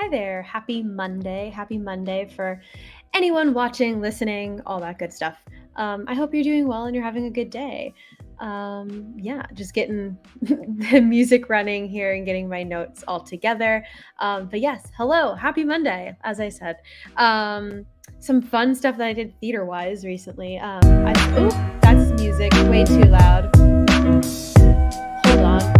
Hi there. Happy Monday. Happy Monday for anyone watching, listening, all that good stuff. I hope you're doing well and you're having a good day. Just getting the music running here and getting my notes all together. But yes, hello. Happy Monday, as I said. Some fun stuff that I did theater-wise recently. That's music way too loud. Hold on.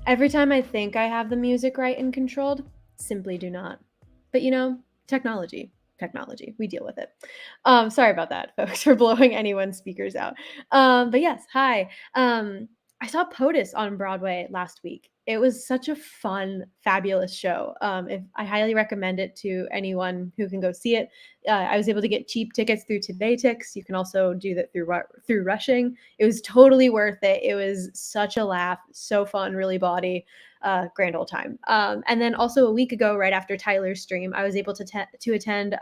Every time I think I have the music right and controlled, simply do not. But technology, we deal with it. Sorry about that, folks, for blowing anyone's speakers out. But yes, hi. I saw POTUS on Broadway last week. It was such a fun, fabulous show. I highly recommend it to anyone who can go see it. I was able to get cheap tickets through Today Tix. You can also do that through Rushing. It was totally worth it. It was such a laugh, so fun, really bawdy. Grand old time. And then also a week ago, right after Tyler's stream, I was able to attend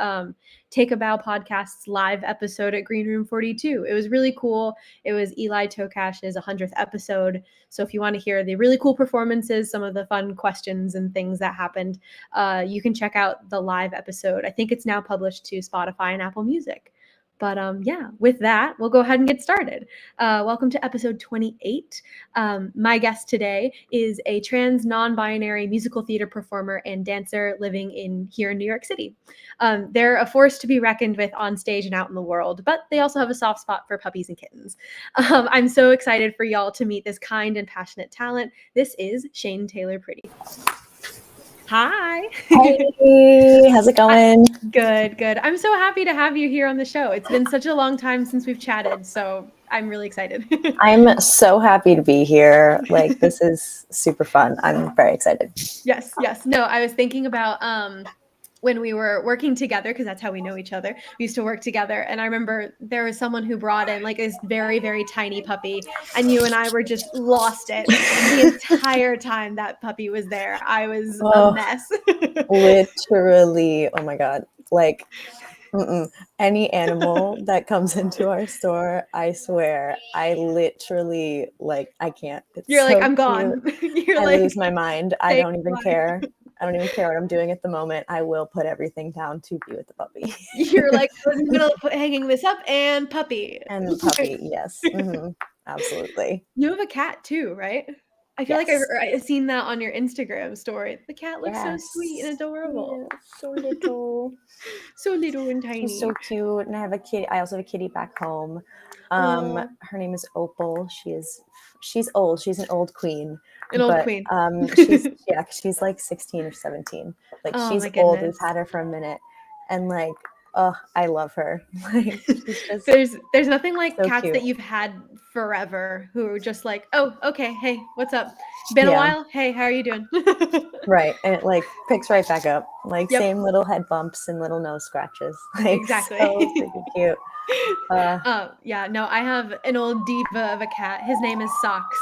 Take a Bow podcast's live episode at Green Room 42. It was really cool. It was Eli Tokash's 100th episode. So if you want to hear the really cool performances, some of the fun questions and things that happened, you can check out the live episode. I think it's now published to Spotify and Apple Music. But with that, we'll go ahead and get started. Welcome to episode 28. My guest today is a trans non-binary musical theater performer and dancer living here in New York City. They're a force to be reckoned with on stage and out in the world, but they also have a soft spot for puppies and kittens. I'm so excited for y'all to meet this kind and passionate talent. This is Shane Taylor Pretty. Hi. Hey, how's it going? Good. I'm so happy to have you here on the show. It's been such a long time since we've chatted, so I'm really excited. I'm so happy to be here. Like, this is super fun. I'm very excited. Yes. No, I was thinking about when we were working together, because that's how we know each other. We used to work together, and I remember there was someone who brought in like this very, very tiny puppy, and you and I were just lost it the entire time that puppy was there. I was a mess. Literally, oh my God. Like, any animal that comes into our store, I swear, I literally, I can't. You're so like, I'm gone. I lose my mind. I don't even care. I don't even care what I'm doing at the moment. I will put everything down to be with the puppy. You're like, I was in the middle of hanging this up and puppy. And puppy, yes. Mm-hmm. Absolutely. You have a cat too, right? I feel like I've seen that on your Instagram story. The cat looks so sweet and adorable. Yeah, so little. So little and tiny. She's so cute. And I have a kitty. I also have a kitty back home. Her name is Opal. She's old. She's an old queen. Queen. She's like 16 or 17. Like, she's old. We've had her for a minute. And I love her. Like, she's just there's nothing like so cats cute. that you've had forever who are just like, oh, okay, hey, what's up? Been a while? Hey, how are you doing? Right. And it picks right back up. Same little head bumps and little nose scratches. Exactly. So freaking cute. I have an old diva of a cat. His name is Socks.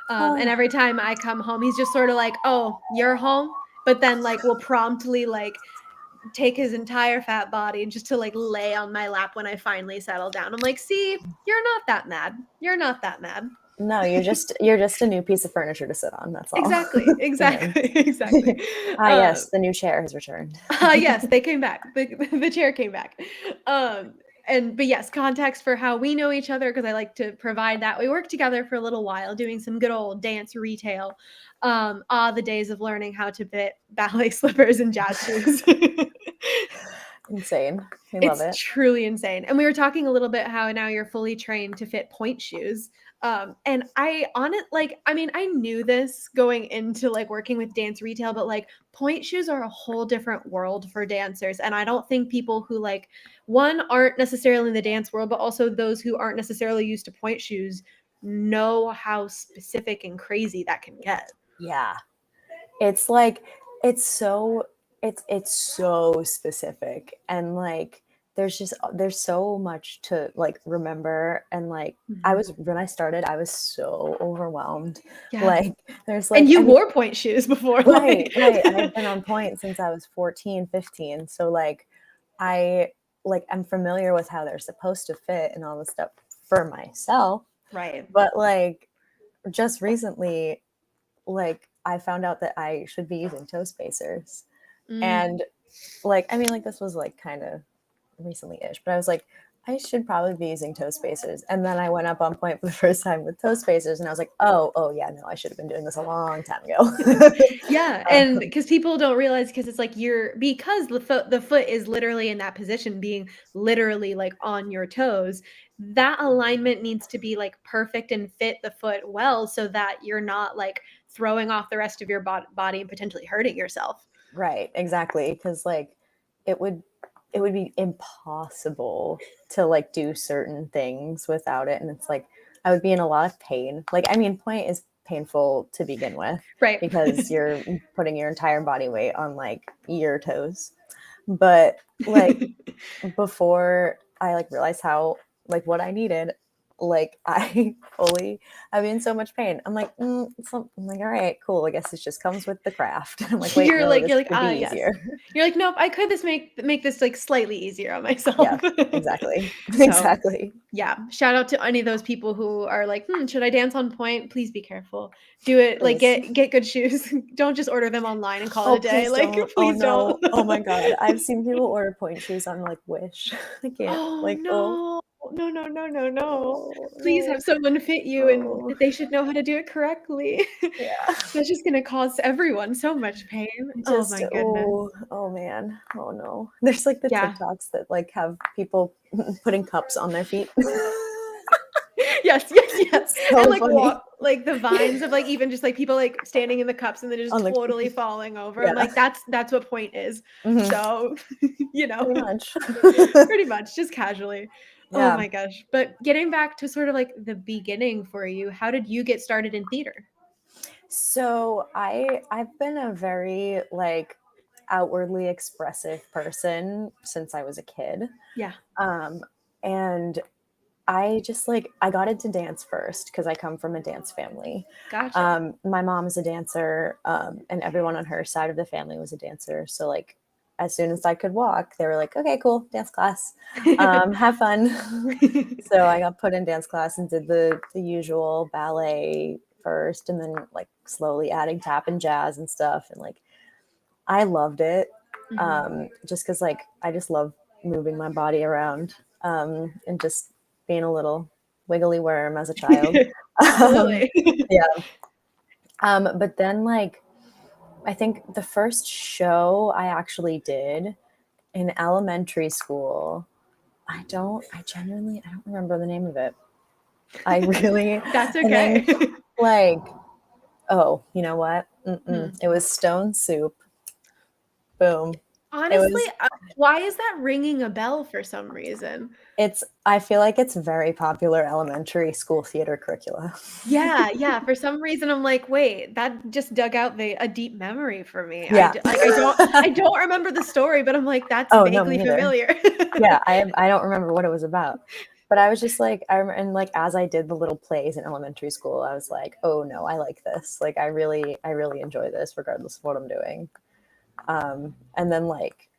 And every time I come home, he's just sort of like, oh, you're home? But then will promptly take his entire fat body just to lay on my lap when I finally settle down. I'm like, see, you're not that mad. You're not that mad. No, you're just a new piece of furniture to sit on. That's all. Exactly. Yes, the new chair has returned. Yes, they came back. The chair came back. But yes, context for how we know each other, because I like to provide that. We worked together for a little while doing some good old dance retail. The days of learning how to fit ballet slippers and jazz shoes. Insane. I love it. It's truly insane. And we were talking a little bit how now you're fully trained to fit point shoes. And I knew this going into working with dance retail, but point shoes are a whole different world for dancers. And I don't think people who one, aren't necessarily in the dance world, but also those who aren't necessarily used to point shoes know how specific and crazy that can get. Yeah. It's so specific, and there's so much to remember, and when I started, I was so overwhelmed. Yeah. There's and you wore point shoes before. Right. I've been on point since I was 14, 15. So I'm familiar with how they're supposed to fit and all this stuff for myself. Right. But just recently, I found out that I should be using toe spacers. Mm. And like, I mean, like this was like kind of recently-ish, but I was like, I should probably be using toe spacers. And then I went up on point for the first time with toe spacers, and I was like, oh yeah, no, I should have been doing this a long time ago. Yeah, and because people don't realize, because it's like because the foot is literally in that position, being literally like on your toes, that alignment needs to be like perfect and fit the foot well, so that you're not like throwing off the rest of your body and potentially hurting yourself. Right, exactly. Because like it would it would be impossible to like do certain things without it. And it's like I would be in a lot of pain. Like, I mean, point is painful to begin with Right. because you're putting your entire body weight on like your toes. But like before I like realized how like what I needed, like I'd be in so much pain. I'm like, I'm like, all right, cool. I guess it just comes with the craft. I'm like, wait, no, this You're like, could be "Ah, yes." easier. You're like, "Nope, I could make this, like, slightly easier on myself." Yeah, exactly. So, Exactly. yeah, shout out to any of those people who are like, "Hmm, should I dance on point?" Please be careful. Do it, like, Please. get good shoes. Don't just order them online and call it Oh, a day, please like, don't. Oh please don't. no. Oh my God. I've seen people order point shoes on like Wish. I can't. Oh, Like, oh, no. No, no, no, no, no. no, Please no, have someone fit you, and no. they should know how to do it correctly. Yeah. That's just gonna cause everyone so much pain. Oh Just my goodness. oh man. Oh no. There's like the Yeah. TikToks that like have people putting cups on their feet. Yes, yes, yes, and, So like, funny. like, the vines of, like, even just, like, people, like, standing in the cups and then just On the totally falling over. I'm yeah. like, that's what point is. Mhm. So, you know, Pretty much. pretty much, just casually. Oh Yeah. my gosh. But getting back to sort of, like, the beginning for you, how did you get started in theater? So I've been a very like outwardly expressive person since I was a kid. Yeah, Um, and I just like I got into dance first because I come from a dance family. gotcha. My mom is a dancer, and everyone on her side of the family was a dancer. So like as soon as I could walk, they were like, "Okay, cool, dance class, have fun." So I got put in dance class and did the usual ballet first, and then like slowly adding tap and jazz and stuff, and like I loved it, Mhm. just because like I just love moving my body around, and just being a little wiggly worm as a child. Um, Absolutely. yeah. But then like I think the first show I actually did in elementary school, I don't remember the name of it. I really, That's I okay. think like, oh, you know what? Hmm. It was Stone Soup. Boom. It Honestly, was why is that ringing a bell for some reason? I feel like it's very popular elementary school theater curricula. Yeah, yeah, for some reason, I'm like, "Wait, that just dug out a deep memory for me." Yeah. I don't remember the story, but I'm like, "That's Oh, no, me vaguely neither. familiar." Yeah, I don't remember what it was about. But I was just like, and like as I did the little plays in elementary school, I was like, oh no, I like this. Like I really enjoy this regardless of what I'm doing. And then like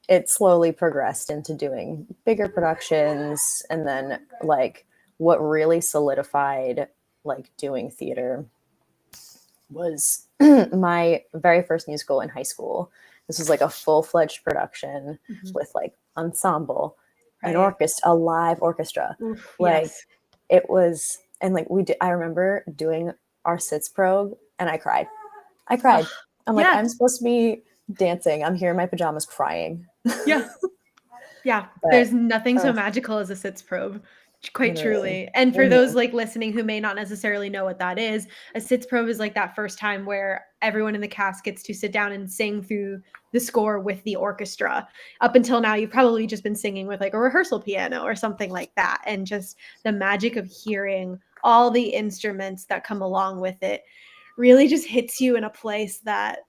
it slowly progressed into doing bigger productions, and then like what really solidified like doing theater was my very first musical in high school. This was like a full-fledged production Mhm. with like ensemble, an Right. orchestra, a live orchestra. Oof, Like yes. it was, and like we did, I remember doing our sits probe and I cried. I cried. Ugh, I'm like, yeah, I'm supposed to be dancing. I'm here in my pajamas crying. yeah. Yeah, But there's nothing so uh, magical as a sits probe, quite literally. truly, and for those, Mhm. like, listening who may not necessarily know what that is, a sits probe is, like, that first time where everyone in the cast gets to sit down and sing through the score with the orchestra. Up until now, you've probably just been singing with, like, a rehearsal piano or something like that, and just the magic of hearing all the instruments that come along with it really just hits you in a place that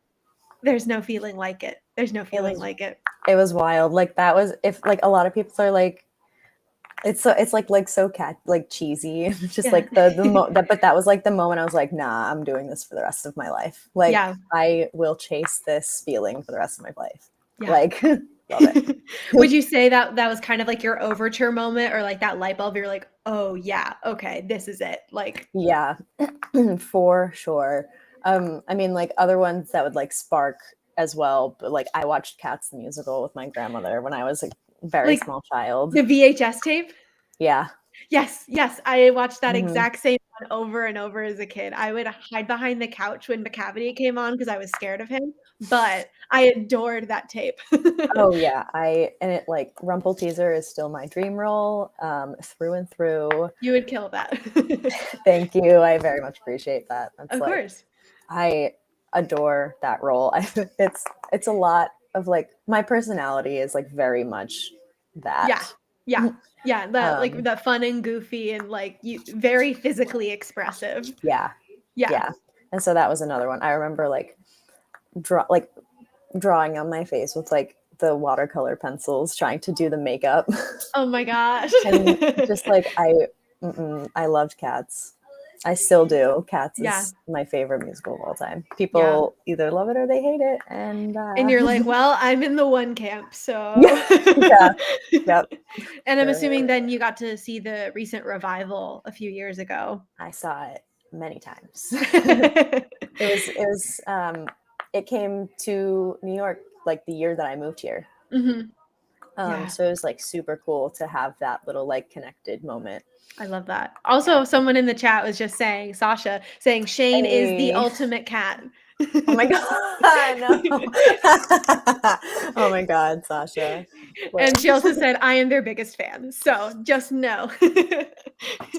there's no feeling like it. There's no It feeling was like it. it was wild. Like that was if like a lot of people are like it's like so cat like cheesy. It's just Yeah. like but that was like the moment I was like, nah, I'm doing this for the rest of my life. Like Yeah. I will chase this feeling for the rest of my life. Yeah. Like love it. Would you say that that was kind of like your overture moment, or like that light bulb, you're like, "Oh, yeah, okay, this is it." Like Yeah, for sure. I mean, like other ones that would like spark as well, but like I watched Cats the musical with my grandmother when I was a very Like small child. the VHS tape? Yeah. Yes, yes, I watched that Mhm. exact same one over and over as a kid. I would hide behind the couch when McCavity came on because I was scared of him, but I adored that tape. Oh yeah, I and it like Rumple Teaser is still my dream role, through and through. You would kill that. Thank you. I very much appreciate that. That's Of like course. I adore that role. It's a lot of like my personality is like very much Yeah. that. Yeah. Yeah, like, Um, the fun and goofy and, like, you very physically expressive. yeah, Yeah. yeah. And so that was another one. I remember like drawing on my face with like the watercolor pencils, trying to do the makeup, Oh my gosh. and just like I loved Cats. I still do. Cats Yeah, is my favorite musical of all time. yeah. People either love it or they hate it, and And you're like, "Well, I'm in the one camp, yeah, so" yeah, yep, And I'm assuming sure. then you got to see the recent revival a few years ago. I saw it many times. Mhm. It came to New York like the year that I moved here. Yeah, So it was like super cool to have that little like connected moment. I love that. Yeah. Also, someone in the chat was just saying, Sasha, saying Shane is the Hey. ultimate cat. Oh my god, no. Oh my god, Sasha. What? And she also said, I am their biggest fan. So just know.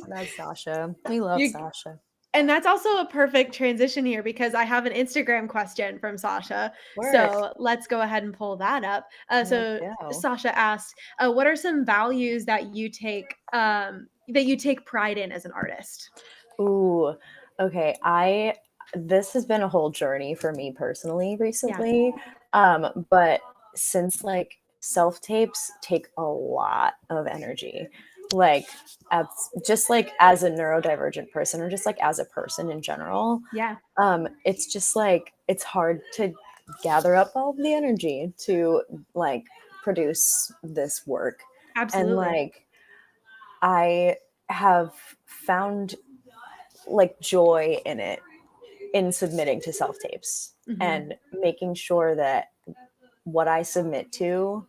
That's Sasha. We love You Sasha. And that's also a perfect transition here because I have an Instagram question from Sasha. Work. So let's go ahead and pull that up. Let's So go. Sasha asked, "What are some values that you take pride in as an artist?" Ooh, okay. This has been a whole journey for me personally Yeah. recently. But since like self tapes take a lot of energy, like as just like as a neurodivergent person or just like as a person in general, Yeah. it's just like it's hard to gather up all the energy to like produce this work. And Absolutely. like I have found like joy in it in submitting to self tapes Hmm. and making sure that what I submit to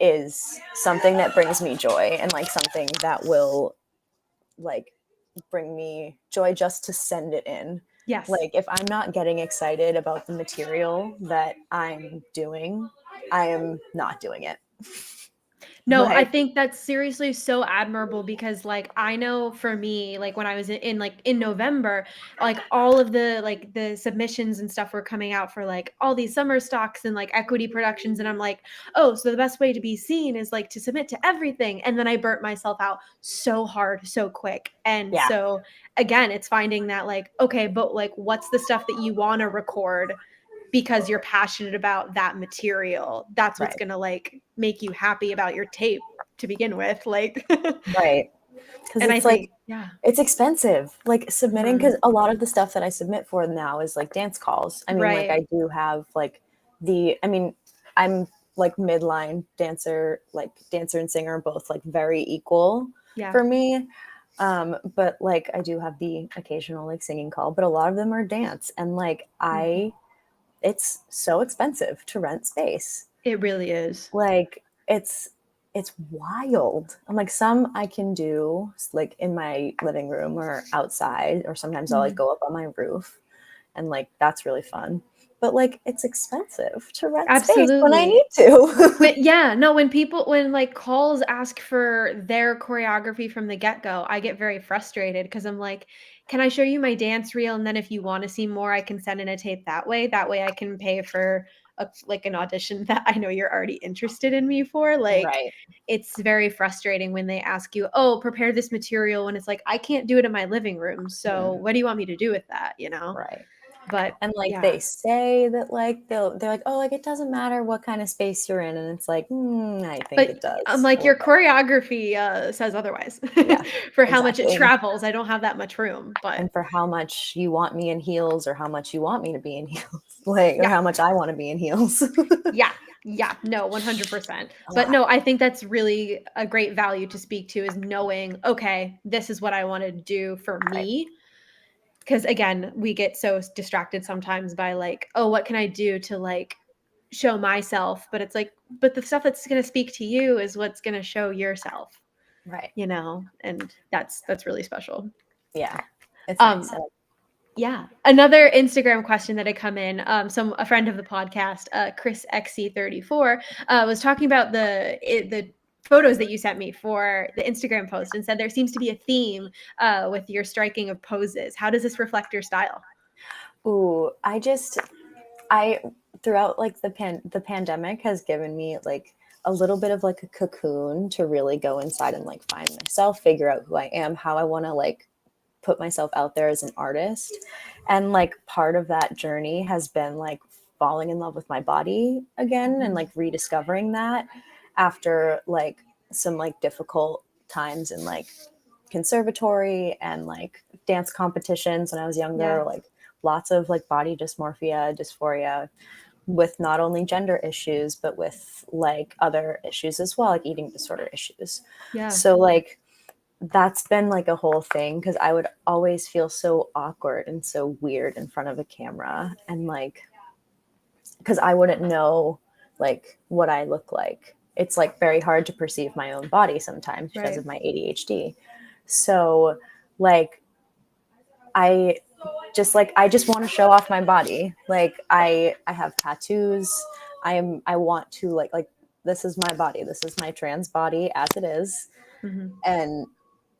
is something that brings me joy and like something that will like bring me joy just to send it in. Yes. Like if I'm not getting excited about the material that I'm doing, I am not doing it. No, I Like, think that's seriously so admirable because, like, I know for me, like, when I was in November, like, all of the submissions and stuff were coming out for, like, all these summer stocks and, like, equity productions, and I'm like, "Oh, so the best way to be seen is, like, to submit to everything," and then I burnt myself out so hard, so quick, and yeah, so, again, it's finding that, like, okay, but, like, what's the stuff that you wanna record because you're passionate about that material. That's what's right, gonna, like, make you happy about your tape to begin with, like right. Because and I it's like think yeah. it's expensive, like, submitting, Mhm. because a lot of the stuff that I submit for now is, like, dance calls. I mean, like, Right. I do have, like, I mean, I'm, like, midline dancer, like, dancer and singer, both, like, very equal Yeah. for me, but, like, I do have the occasional, like, singing call, but a lot of them are dance, and, like, Mhm. it's so expensive to rent space. It really is. Like, it's wild. I'm like, some I can do like in my living room or outside, or sometimes I'll like Mhm. go up on my roof and like that's really fun. But like it's expensive to rent space when I Absolutely. need to. Yeah, no, when, like, calls ask for their choreography from the get-go, I get very frustrated because 'cause I'm like, "Can I show you my dance reel, and then if you wanna see more, I can send in a tape that way? That way I can pay for an audition that I know you're already interested in me for." Like, Right. it's very frustrating when they ask you, "Oh, prepare this material," when it's like, "I can't do it in my living room, so Mm, what do you want me to do with that?" You know? right. But And like yeah. they say that like they're like, oh, like it doesn't matter what kind of space you're in, and it's like, I think But it I'm does a like, little your bit. choreography, says otherwise. Yeah, For how much it exactly. travels, I don't have that much room, but And for how much you want me in heels or how much you want me to be in heels, like, or yeah, how much I want to be in heels. yeah, yeah, no, 100%. A But lot. no, I think that's really a great value to speak to is knowing, "Okay, this is what I wanna do for Right. me." because again, we get so distracted sometimes by like, oh, what can I do to like show myself? But it's like, but the stuff that's going to speak to you is what's going to show yourself, Right. you know, and that's really special. Yeah. It's Um, nice. yeah. Another Instagram question that had come in, a friend of the podcast, Chris XC34, was talking about the photos that you sent me for the Instagram post and said there seems to be a theme with your striking of poses. How does this reflect your style? Ooh, I throughout like the pandemic has given me like a little bit of like a cocoon to really go inside and like find myself, figure out who I am, how I want to like put myself out there as an artist. And like part of that journey has been like falling in love with my body again and like rediscovering that after like some like difficult times in like conservatory and like dance competitions when I was younger, Yeah. like lots of like body dysmorphia, dysphoria with not only gender issues, but with like other issues as well, like eating disorder issues. Yeah. So like that's been like a whole thing because I would always feel so awkward and so weird in front of a camera and like because I wouldn't know like what I look like. It's like very hard to perceive my own body sometimes because Right. of my ADHD. So like I I just want to show off my body. Like I have tattoos. I want to like this is my body. This is my trans body as it is. Mm-hmm. And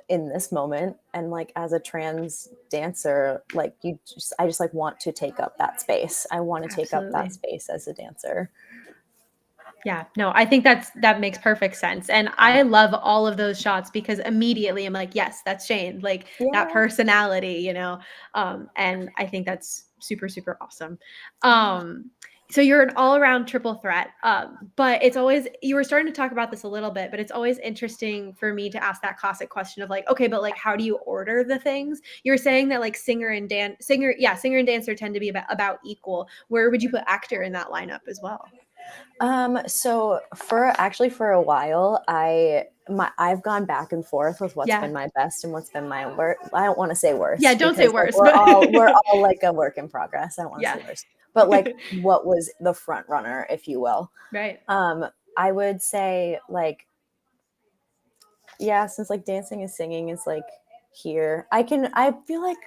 in this moment and like as a trans dancer, like I just like want to take up that space. I want to take up that Absolutely. space as a dancer. Yeah, no, I think that makes perfect sense. And I love all of those shots because immediately I'm like, yes, that's Shane, like that Yeah. personality, you know. And I think that's super, super awesome. So you're an all-around triple threat. But it's always you were starting to talk about this a little bit, but it's always interesting for me to ask that classic question of like, okay, but like how do you order the things? You're saying that like singer and dancer tend to be about equal. Where would you put actor in that lineup as well? So for a while, I've gone back and forth with what's Yeah. been my best and what's been my worst. I don't want to say Yeah, worst don't say because like worse, but we're all like a work in progress. I don't want to yeah. say worst, but like what was the front runner, if you will. Right. I would say like yeah, since like dancing and singing is like here, I feel like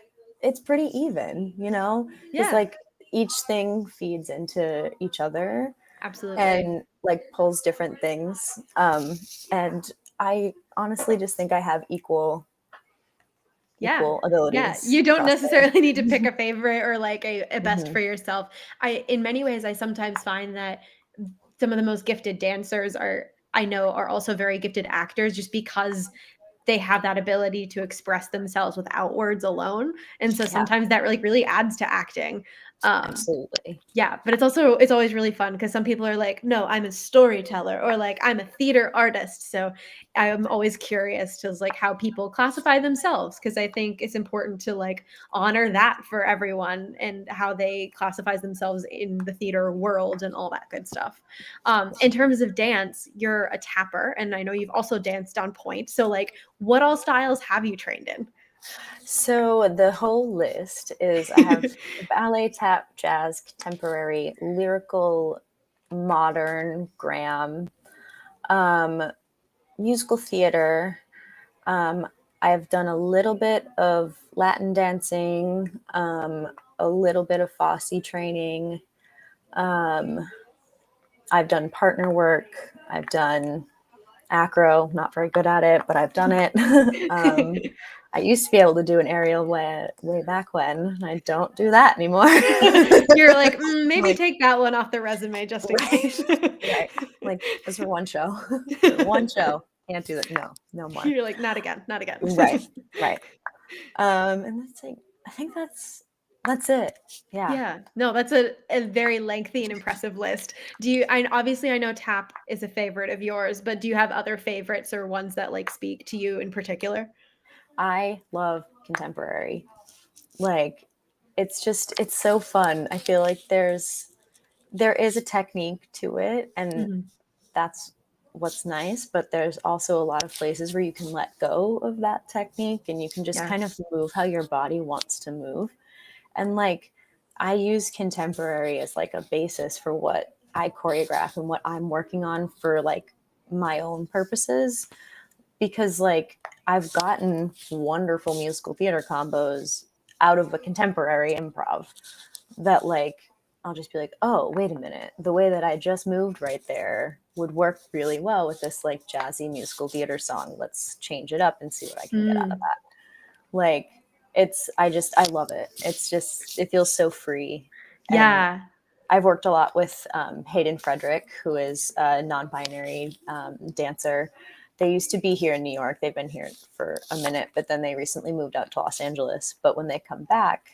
it's pretty even, you know, because Yeah, like each thing feeds into each other absolutely. and like pulls different things. And I honestly just think I have Yeah. equal Yeah, abilities you don't across necessarily need to pick there. a favorite or like a best Hmm. for yourself. I in many ways, I sometimes find that some of the most gifted dancers I know are also very gifted actors just because they have that ability to express themselves without words alone. And so Yeah, sometimes that like really adds to acting. Um, absolutely. Yeah, but it's always really fun because some people are like, "No, I'm a storyteller," or like, "I'm a theater artist." So I'm always curious to like how people classify themselves because I think it's important to like honor that for everyone and how they classify themselves in the theater world and all that good stuff. In terms of dance, you're a tapper, and I know you've also danced on point. So like, what all styles have you trained in? So the whole list is I have ballet, tap, jazz, contemporary, lyrical, modern, gram, um, musical theater. I've done a little bit of Latin dancing, a little bit of Fosse training. Um, I've done partner work. I've done acro, not very good at it, but I've done it. I used to be able to do an aerial way back when. I don't do that anymore. You're like, maybe Like, take that one off the resume just in right, case. right. Like, just for one show. For one show. Can't do that. No, no more. You're like, not again, not again. Right, right. And that's like, I think that's it. Yeah. Yeah, no, that's a very lengthy and impressive list. Obviously I know tap is a favorite of yours, but do you have other favorites or ones that like speak to you in particular? I love contemporary. Like, it's so fun. I feel like there is a technique to it, and Mhm. that's what's nice, but there's also a lot of places where you can let go of that technique and you can just kind of move how your body wants to move. And like, I use contemporary as like a basis for what I choreograph and what I'm working on for like my own purposes, because like I've gotten wonderful musical theater combos out of a contemporary improv that like I'll just be like, oh, wait a minute, the way that I just moved right there would work really well with this like jazzy musical theater song. Let's change it up and see what I can get out of that. Like, I love it. It's just, it feels so free. Yeah. And I've worked a lot with Hayden Frederick, who is a non-binary dancer. They used to be here in New York. They've been here for a minute, but then they recently moved out to Los Angeles. But when they come back,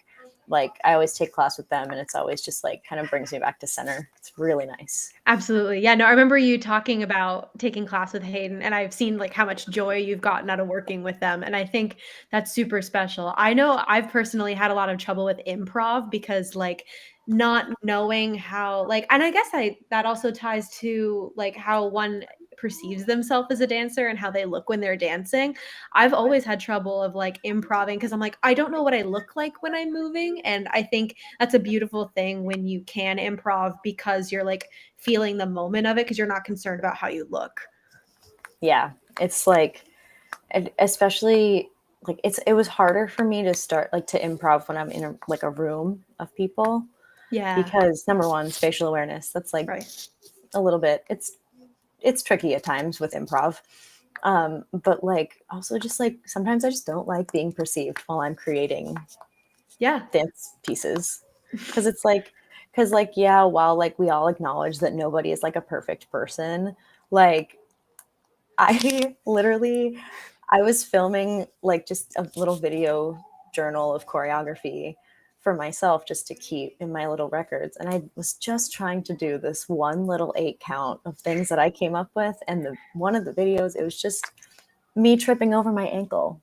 like I always take class with them, and it's always just like kind of brings me back to center. It's really nice. Absolutely. Yeah, no, I remember you talking about taking class with Hayden, and I've seen like how much joy you've gotten out of working with them. And I think that's super special. I know I've personally had a lot of trouble with improv because like not knowing how like, and I guess that also ties to like how one perceives themselves as a dancer and how they look when they're dancing. I've always had trouble of like improving because I'm like, I don't know what I look like when I'm moving. And I think that's a beautiful thing when you can improv because you're like feeling the moment of it because you're not concerned about how you look. Yeah, it's like, especially like it was harder for me to start like to improv when I'm in a room of people. Yeah. Because number one, spatial awareness. That's like a little bit. It's tricky at times with improv. But like also just like sometimes I just don't like being perceived while I'm creating dance pieces. Because yeah, while like we all acknowledge that nobody is like a perfect person, like I was filming like just a little video journal of choreography for myself just to keep in my little records. And I was just trying to do this one little 8 count of things that I came up with. And one of the videos, it was just me tripping over my ankle.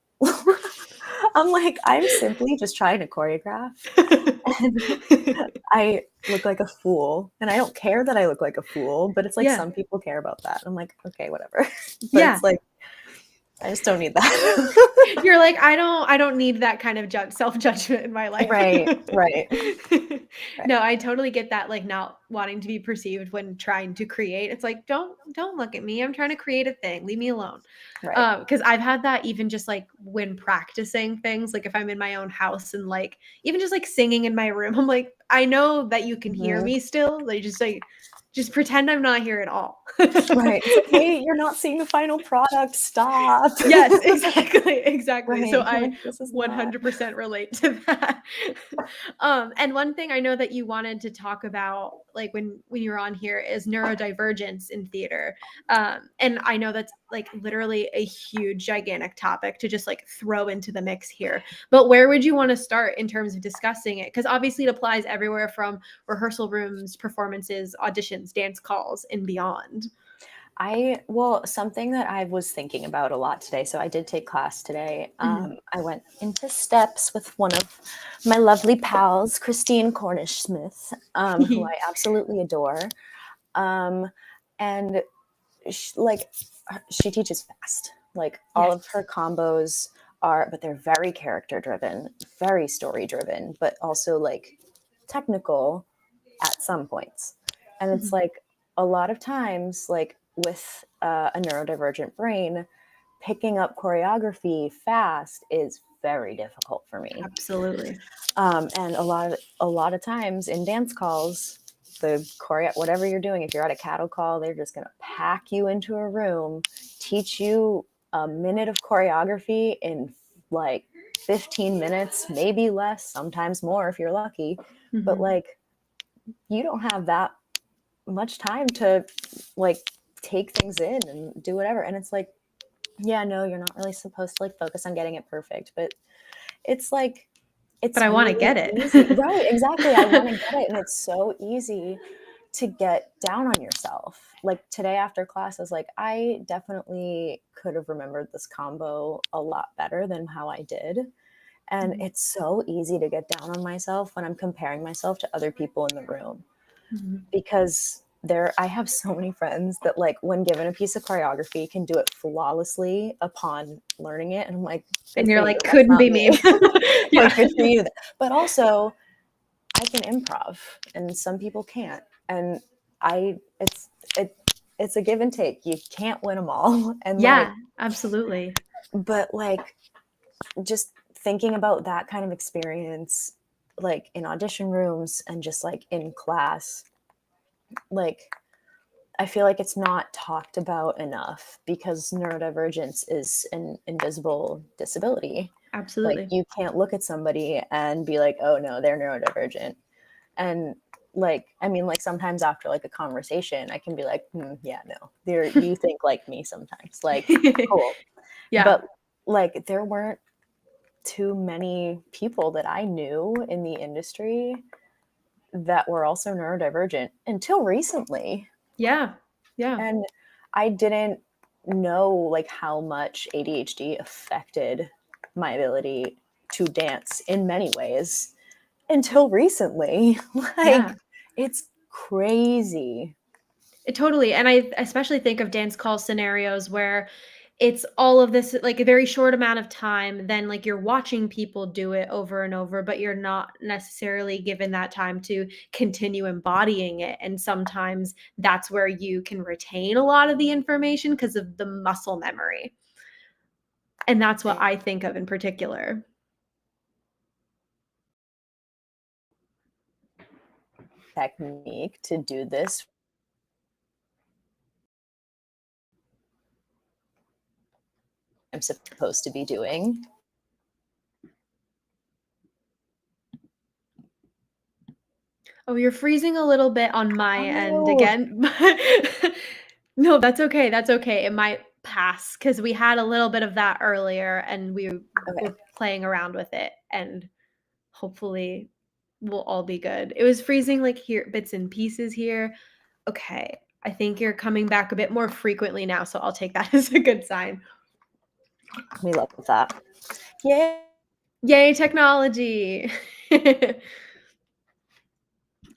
I'm like, I'm simply just trying to choreograph. And I look like a fool. And I don't care that I look like a fool, but it's like some people care about that. I'm like, okay, whatever. But it's like, I just don't need that. You're like, I don't need that kind of self-judgment in my life. Right. No, I totally get that, like not wanting to be perceived when trying to create. It's like, don't look at me. I'm trying to create a thing. Leave me alone. Right. Because I've had that even just like when practicing things, like if I'm in my own house and like even just like singing in my room, I'm like, I know that you can hear me still. Just pretend I'm not here at all. Right. It's like, hey, you're not seeing the final product. Stop. Yes, exactly. Right. So I Like, this is 100% relate to that. And one thing I know that you wanted to talk about, like when you were on here, is neurodivergence in theater. And I know that's like literally a huge, gigantic topic to just like throw into the mix here. But where would you want to start in terms of discussing it? Because obviously it applies everywhere from rehearsal rooms, performances, auditions, dance calls, and beyond. Something that I was thinking about a lot today. So I did take class today. I went into steps with one of my lovely pals, Christine Cornish Smith, who I absolutely adore. And she teaches fast. Like all of her combos but they're very character driven, very story driven, but also like technical at some points. And it's like a lot of times, like with a neurodivergent brain, picking up choreography fast is very difficult for me. Absolutely. And a lot of times in dance calls, whatever you're doing, if you're at a cattle call, they're just going to pack you into a room, teach you a minute of choreography in like 15 minutes, maybe less, sometimes more if you're lucky. But like, you don't have that much time to like take things in and do whatever. And it's like, yeah, no, you're not really supposed to like focus on getting it perfect, but it's like, but I want to get it. Easy. Right, exactly. I want to get it. And it's so easy to get down on yourself. Like today after class, I was like, I definitely could have remembered this combo a lot better than how I did. And it's so easy to get down on myself when I'm comparing myself to other people in the room. Because I have so many friends that like when given a piece of choreography can do it flawlessly upon learning it, and I'm like, And good you're for like, you. That's couldn't not be me. Yeah. Like, good for you. But also, I can improv, and some people can't, and it's a give and take. You can't win them all, and like, Yeah, absolutely. but like, just thinking about that kind of experience, like in audition rooms and just like in class, like I feel like it's not talked about enough because neurodivergence is an invisible disability. Like Absolutely. you can't look at somebody and be like, oh no, they're neurodivergent. And like, I mean, like sometimes after like a conversation, I can be like, yeah, no, you think like me sometimes. Like, cool. Yeah. But like there weren't too many people that I knew in the industry that were also neurodivergent until recently. Yeah. Yeah. And I didn't know like how much ADHD affected my ability to dance in many ways until recently. Like Yeah. it's crazy. Totally. And I especially think of dance call scenarios where it's all of this like a very short amount of time, then like you're watching people do it over and over, but you're not necessarily given that time to continue embodying it. And sometimes that's where you can retain a lot of the information because of the muscle memory. And that's what I think of in particular. Technique to do this. I'm supposed to be doing. Oh, you're freezing a little bit on my end Oh, again. But no, that's okay, that's okay. It might pass because we had a little bit of that earlier, and we okay. were playing around with it, and hopefully we'll all be good. It was freezing, like, here bits and pieces here. Okay, I think you're coming back a bit more frequently now, so I'll take that as a good sign. We love that. Yay. Yay, technology.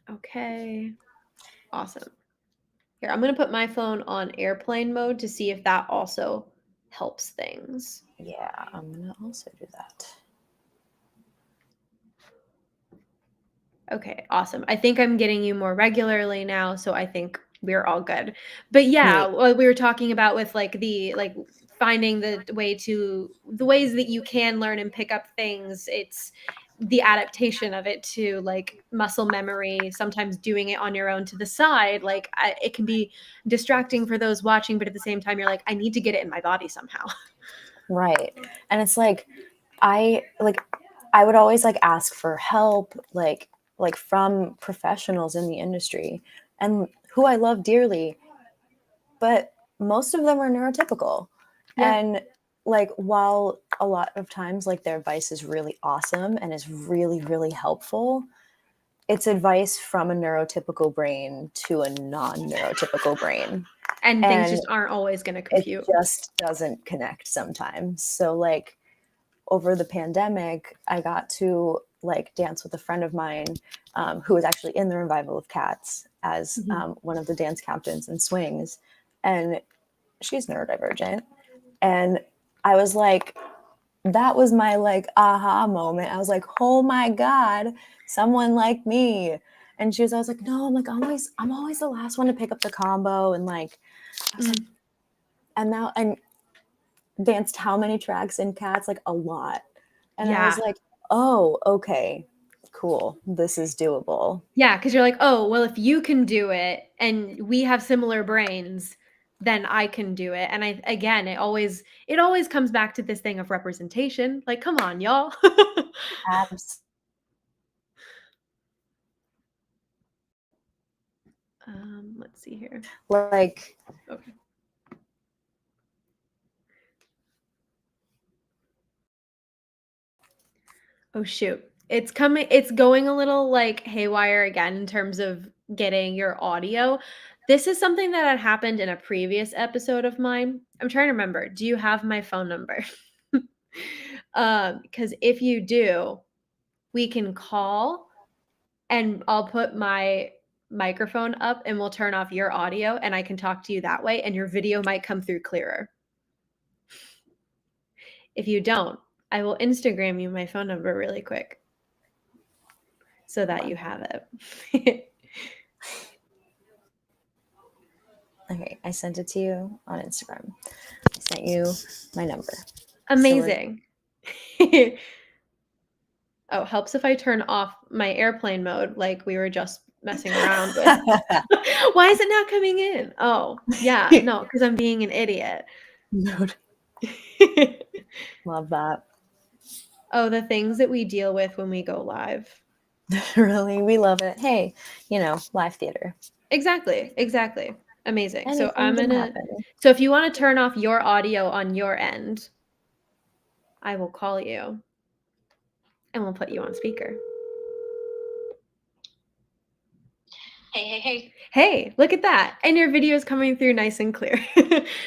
Okay, awesome. Here, I'm gonna put my phone on airplane mode to see if that also helps things. Yeah, I'm gonna also do that. Okay, awesome. I think I'm getting you more regularly now, so I think we're all good. But yeah, Neat. what we were talking about with like finding the ways that you can learn and pick up things, it's the adaptation of it to like muscle memory, sometimes doing it on your own to the side. Like it can be distracting for those watching, but at the same time, you're like, I need to get it in my body somehow. Right. And it's like I would always like ask for help like from professionals in the industry and who I love dearly, but most of them are neurotypical. Yeah. And like while a lot of times like their advice is really awesome and is really really helpful, it's advice from a neurotypical brain to a non-neurotypical brain. And things And just aren't always going to it compute. just doesn't connect sometimes. So like over the pandemic, I got to like dance with a friend of mine who was actually in the revival of Cats as Mhm. one of the dance captains in swings, and she's neurodivergent. And I was like, that was my like aha moment. I was like, oh my god, someone like me. And she was, I was like, no, I'm always the last one to pick up the combo, and like, I was like, Mm. and now and danced how many tracks in Cats? Like a lot. And I was Yeah. like, oh, okay, cool. This is doable. Yeah, because 'cause you're like, "Oh, well, if you can do it and we have similar brains, then I can do it." And I again, it always comes back to this thing of representation. Like, come on, y'all. Abs- Let's see here. like, Okay. Oh, shoot. It's going a little, like, haywire again in terms of getting your audio. This is something that had happened in a previous episode of mine. I'm trying to remember. Do you have my phone number? Because if you do, we can call and I'll put microphone up and we'll turn off your audio and I can talk to you that way and your video might come through clearer. If you don't, I will Instagram you my phone number really quick so that you have it. Okay, I sent it to you on Instagram. I sent you my number. Amazing. Oh, helps if I turn off my airplane mode like we were just messing around with. Why is it not coming in? Oh, yeah, no, because I'm being an idiot. Love that. Oh, the things that we deal with when we go live. Really, we love it. Hey, live theater. Exactly. Amazing. Anything So I'm can gonna. happen. So if you want to turn off your audio on your end, I will call you, and we'll put you on speaker. Hey, look at that. And your video is coming through nice and clear.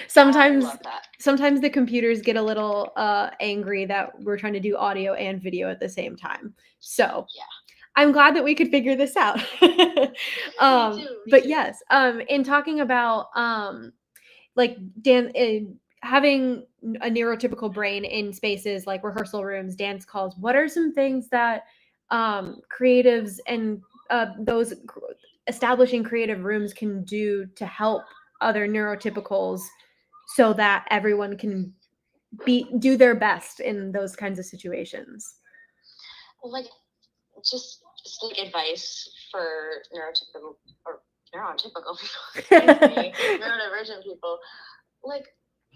Sometimes I love that. sometimes the computers get a little angry that we're trying to do audio and video at the same time. So Yeah. I'm glad that we could figure this out. Me But too. yes, in talking about like having a neurotypical brain in spaces like rehearsal rooms, dance calls, what are some things that creatives and those establishing creative rooms can do to help other neurotypicals so that everyone can do their best in those kinds of situations? Like, just like advice for neurotypical people, neurodivergent people, like,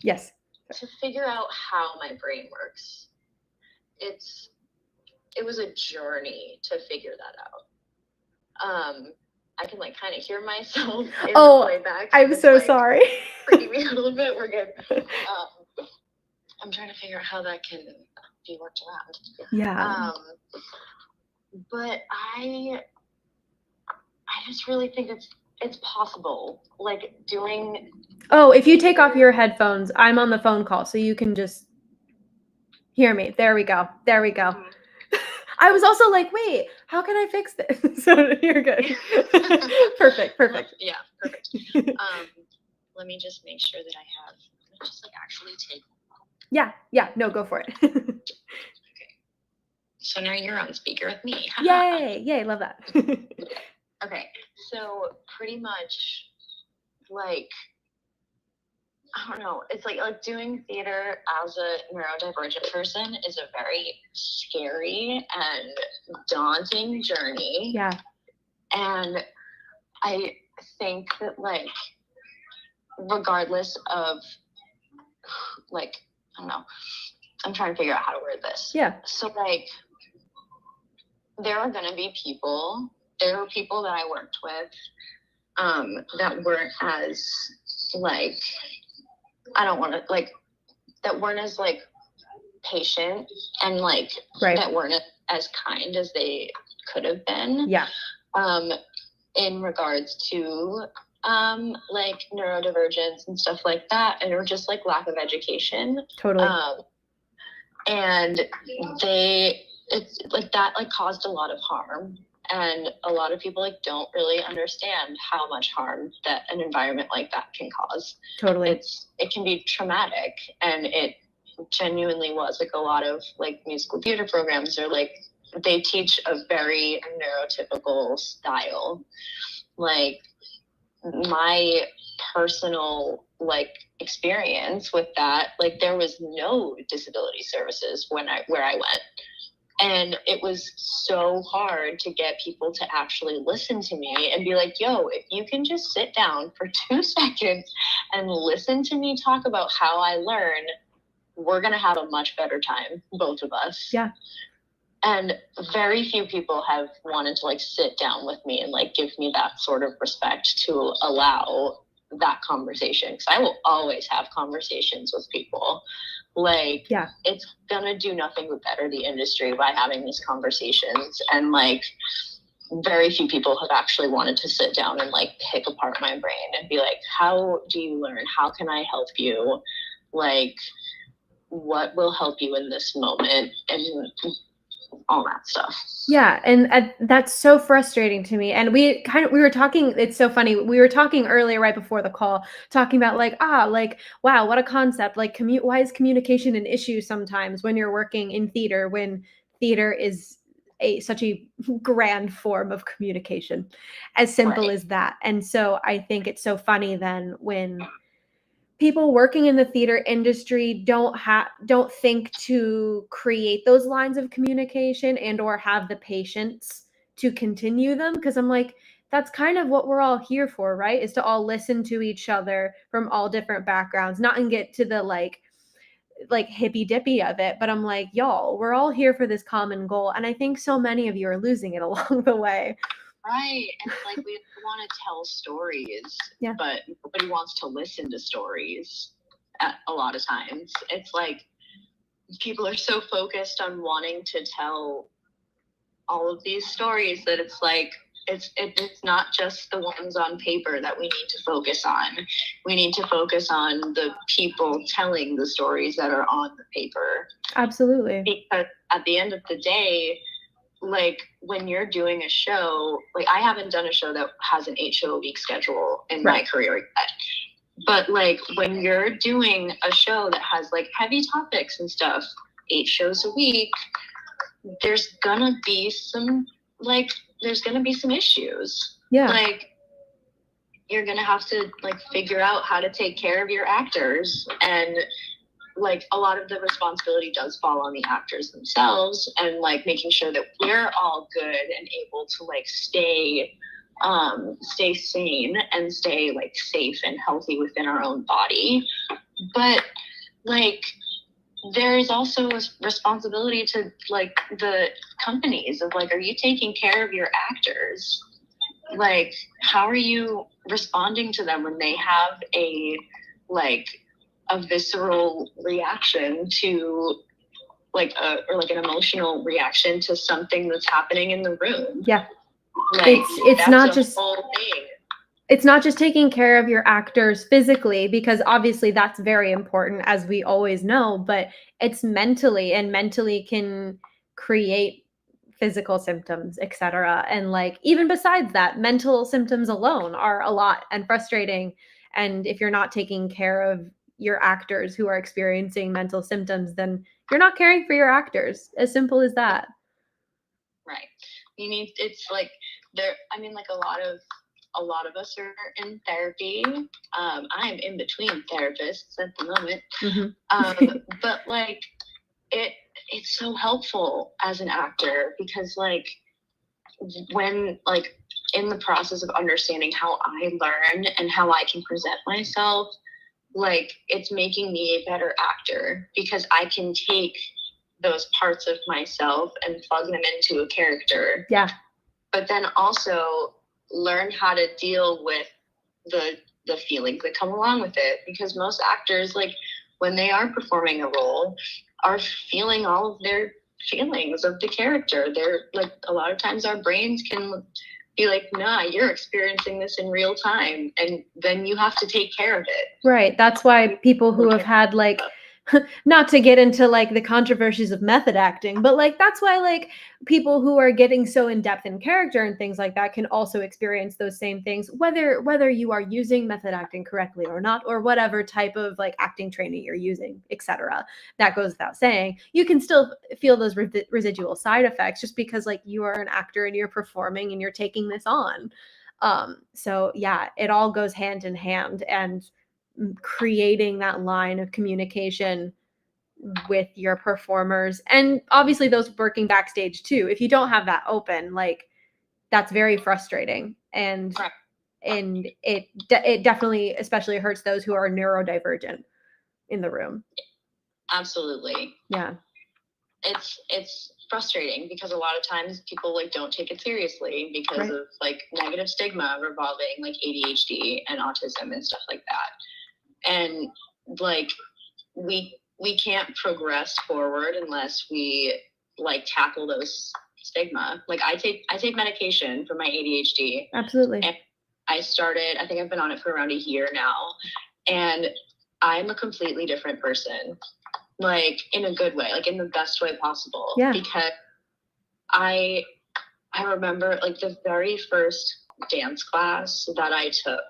Yes. to figure out how my brain works. It was a journey to figure that out. I can like kind of hear myself in the playback. I'm so sorry. Freaking me out a little bit. We're good. I'm trying to figure out how that can be worked around. Yeah. But I just really think it's possible. Like doing. Oh, if you take off your headphones, I'm on the phone call, so you can just hear me. There we go. Mm-hmm. I was also like, wait, how can I fix this? So you're good. Perfect. Yeah, perfect. Let me just make sure that I have. Let me just like actually take. Yeah. No, go for it. Okay. So now you're on speaker with me. Yay! Love that. Okay, so pretty much, like, I don't know. It's like doing theater as a neurodivergent person is a very scary and daunting journey. Yeah. And I think that, like, regardless of, like, I don't know, I'm trying to figure out how to word this. Yeah. So, like, there are going to be people that I worked with that weren't as, like, I don't want to, like, that weren't as, like, patient and, like, right. that weren't as kind as they could have been. Yeah. In regards to, like, neurodivergence and stuff like that, or just, like, lack of education. Totally. And it's, like, that, like, caused a lot of harm. And a lot of people, like, don't really understand how much harm that an environment like that can cause. Totally. It can be traumatic, and it genuinely was. Like, a lot of, like, musical theater programs are, like, they teach a very neurotypical style. Like, my personal, like, experience with that, like, there was no disability services where I went. And it was so hard to get people to actually listen to me and be like, yo, if you can just sit down for 2 seconds and listen to me talk about how I learn, we're going to have a much better time, both of us. Yeah. And very few people have wanted to, like, sit down with me and, like, give me that sort of respect to allow that conversation. Because I will always have conversations with people. Like, yeah. It's gonna do nothing but better the industry by having these conversations. And, like, very few people have actually wanted to sit down and, like, pick apart my brain and be like, how do you learn? How can I help you? Like, what will help you in this moment? And all that stuff. Yeah, and that's so frustrating to me. And we were talking. It's so funny. We were talking earlier, right before the call, talking about like wow, what a concept. Like why is communication an issue sometimes when you're working in theater, when theater is such a grand form of communication, as simple Right. as that. And so I think it's so funny then when people working in the theater industry don't think to create those lines of communication and or have the patience to continue them, because I'm like, that's kind of what we're all here for, right? Is to all listen to each other from all different backgrounds, not and get to the like hippy dippy of it, but I'm like, y'all, we're all here for this common goal, and I think so many of you are losing it along the way. Right. And like we want to tell stories, Yeah. but nobody wants to listen to stories a lot of times. It's like people are so focused on wanting to tell all of these stories that it's like it's not just the ones on paper that we need to focus on. We need to focus on the people telling the stories that are on the paper. Absolutely. Because at the end of the day, like when you're doing a show, like I haven't done a show that has an 8-show-a-week schedule in my career yet. But like when you're doing a show that has like heavy topics and stuff, 8 shows a week, there's gonna be some issues. Yeah. Like you're gonna have to like figure out how to take care of your actors, and like a lot of the responsibility does fall on the actors themselves, and like making sure that we're all good and able to like stay sane and stay like safe and healthy within our own body. But like there is also a responsibility to like the companies of like, are you taking care of your actors? Like how are you responding to them when they have a visceral reaction to like or an emotional reaction to something that's happening in the room? Yeah. Like it's not just whole thing. It's not just taking care of your actors physically, because obviously that's very important, as we always know, but it's mentally, and mentally can create physical symptoms, etc. And like even besides that, mental symptoms alone are a lot and frustrating. And if you're not taking care of your actors who are experiencing mental symptoms, then you're not caring for your actors. As simple as that. Right. It's like there, I mean, like a lot of us are in therapy. I'm in between therapists at the moment. Mm-hmm. But like it's so helpful as an actor, because like when like in the process of understanding how I learn and how I can present myself, like it's making me a better actor, because I can take those parts of myself and plug them into a character. Yeah. But then also learn how to deal with the feelings that come along with it, because most actors, like when they are performing a role, are feeling all of their feelings of the character. They're like, a lot of times our brains can be like, nah, you're experiencing this in real time, and then you have to take care of it. Right. That's why people who have had like, not to get into like the controversies of method acting, but like that's why like people who are getting so in depth in character and things like that can also experience those same things, whether you are using method acting correctly or not, or whatever type of like acting training you're using, etc. That goes without saying. You can still feel those residual side effects just because like you are an actor and you're performing and you're taking this on. So yeah, it all goes hand in hand, and creating that line of communication with your performers, and obviously those working backstage too. If you don't have that open, like that's very frustrating, and it definitely especially hurts those who are neurodivergent in the room. Absolutely. Yeah. It's frustrating, because a lot of times people like don't take it seriously because of like negative stigma revolving like ADHD and autism and stuff like that. And like we can't progress forward unless we like tackle those stigma. Like I take medication for my ADHD. Absolutely. And I think I've been on it for around a year now, and I'm a completely different person, like in a good way, like in the best way possible. Yeah. Because I remember like the very first dance class that I took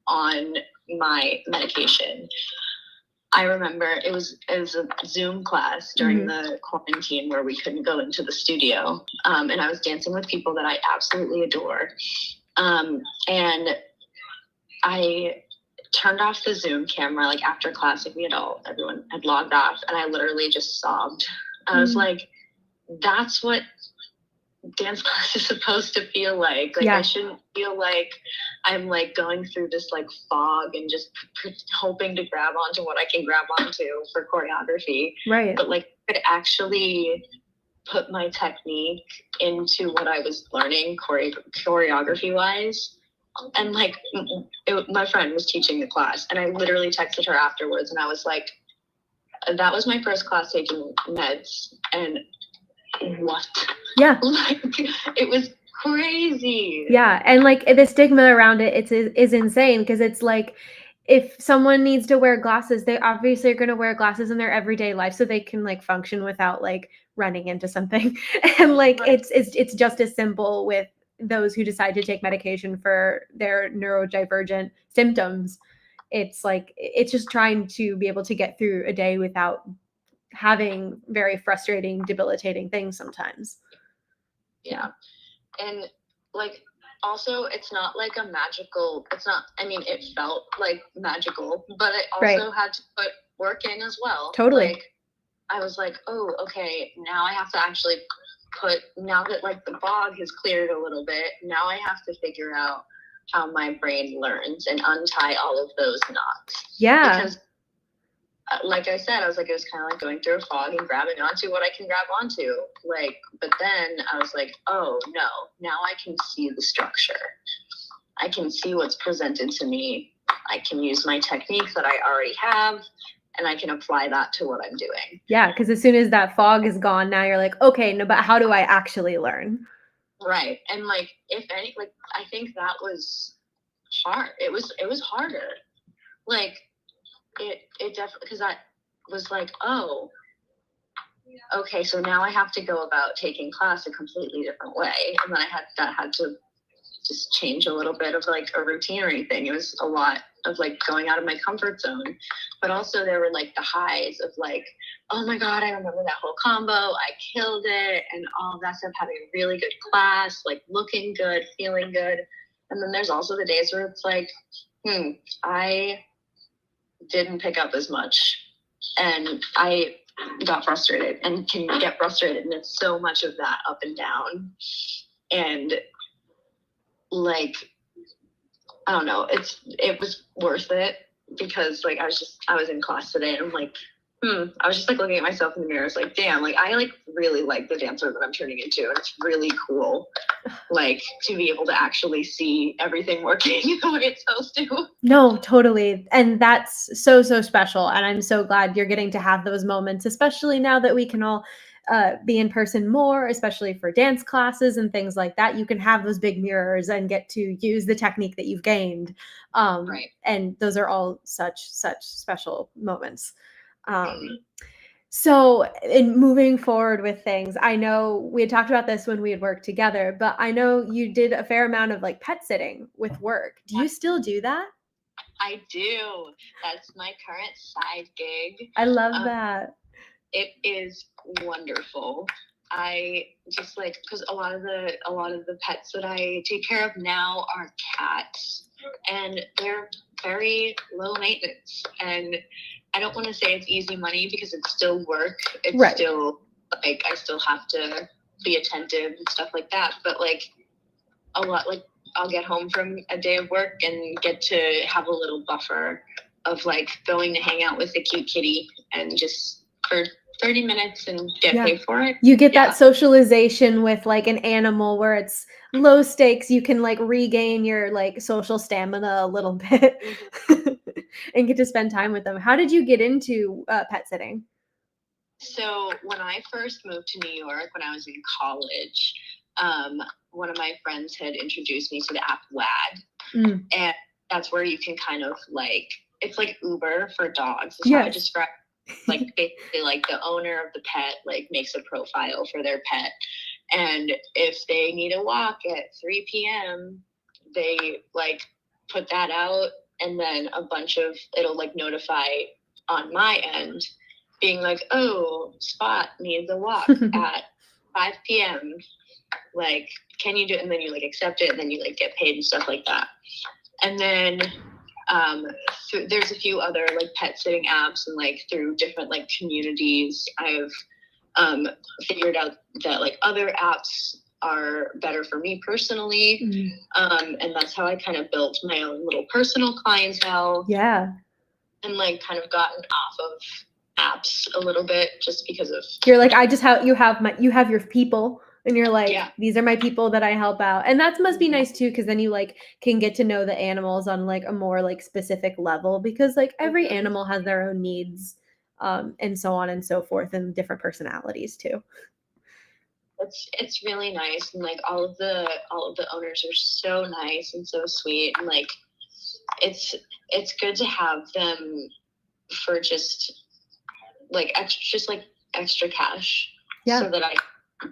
on my medication. I remember it was a Zoom class during the quarantine where we couldn't go into the studio. And I was dancing with people that I absolutely adore. And I turned off the Zoom camera, like after class, like everyone had logged off, and I literally just sobbed. I was like, that's what dance class is supposed to feel like. Like, I shouldn't feel like I'm like going through this like fog and just hoping to grab onto what I can grab onto for choreography. Right. But like, I could actually put my technique into what I was learning choreography wise. And like, my friend was teaching the class, and I literally texted her afterwards, and I was like, that was my first class taking meds, and what? Yeah. Like, it was crazy. Yeah. And like the stigma around it is insane, because it's like, if someone needs to wear glasses, they obviously are going to wear glasses in their everyday life so they can like function without like running into something. And like, it's just as simple with those who decide to take medication for their neurodivergent symptoms. It's like, it's just trying to be able to get through a day without having very frustrating, debilitating things sometimes. Yeah. And like, also, it's not like a magical, I mean, it felt like magical, but I also had to put work in as well. Totally. Like, I was like, oh, okay, now I have to actually now that like the fog has cleared a little bit, now I have to figure out how my brain learns and untie all of those knots. Yeah. Because like I said, I was like, it was kind of like going through a fog and grabbing onto what I can grab onto. Like, but then I was like, oh no, now I can see the structure. I can see what's presented to me. I can use my techniques that I already have, and I can apply that to what I'm doing. Yeah, because as soon as that fog is gone, now you're like, okay, no, but how do I actually learn? Right. And like, if any, like, I think that was hard. It was harder. Like, it definitely, because I was like, oh, okay, so now I have to go about taking class a completely different way. And then I had to just change a little bit of like a routine or anything. It was a lot of like going out of my comfort zone, but also there were like the highs of like, oh my God, I remember that whole combo. I killed it and all that stuff, having a really good class, like looking good, feeling good. And then there's also the days where it's like, I didn't pick up as much, and I got frustrated and can get frustrated. And it's so much of that up and down. And like, I don't know, it was worth it, because like I was in class today, and I'm like, I was just like looking at myself in the mirror. It's like, damn, like I like really like the dancer that I'm turning into, and it's really cool, like to be able to actually see everything working the way it's supposed to. No, totally. And that's so special. And I'm so glad you're getting to have those moments, especially now that we can all be in person more, especially for dance classes and things like that. You can have those big mirrors and get to use the technique that you've gained. Right. And those are all such special moments. So in moving forward with things, I know we had talked about this when we had worked together, but I know you did a fair amount of like pet sitting with work. Do you still do that? I do. That's my current side gig. I love that. It is wonderful. I just like, because a lot of the pets that I take care of now are cats, and they're very low maintenance. And I don't want to say it's easy money, because it's still work. It's still like, I still have to be attentive and stuff like that. But like a lot, like I'll get home from a day of work and get to have a little buffer of like going to hang out with a cute kitty and just for 30 minutes and get paid for it. You get that socialization with like an animal where it's low stakes. You can like regain your like social stamina a little bit and get to spend time with them. How did you get into pet sitting? So when I first moved to New York, when I was in college, one of my friends had introduced me to the app WAD, and that's where you can kind of like, it's like Uber for dogs. That's how I describe it. Like basically like the owner of the pet like makes a profile for their pet, And if they need a walk at 3 p.m., they like put that out, and then it'll like notify on my end being like, oh, Spot needs a walk at 5 p.m. Like, can you do it? And then you like accept it, and then you like get paid and stuff like that. And then there's a few other like pet sitting apps, and like through different like communities, I've figured out that like other apps are better for me personally. And that's how I kind of built my own little personal clientele. Yeah. And like kind of gotten off of apps a little bit just because of, you're like, you have your people, and you're like, Yeah. these are my people that I help out. And that must be nice too, because then you like can get to know the animals on like a more like specific level, because like every animal has their own needs, and so on and so forth, and different personalities too. It's really nice, and like all of the owners are so nice and so sweet, and like it's good to have them for just like extra cash, so that I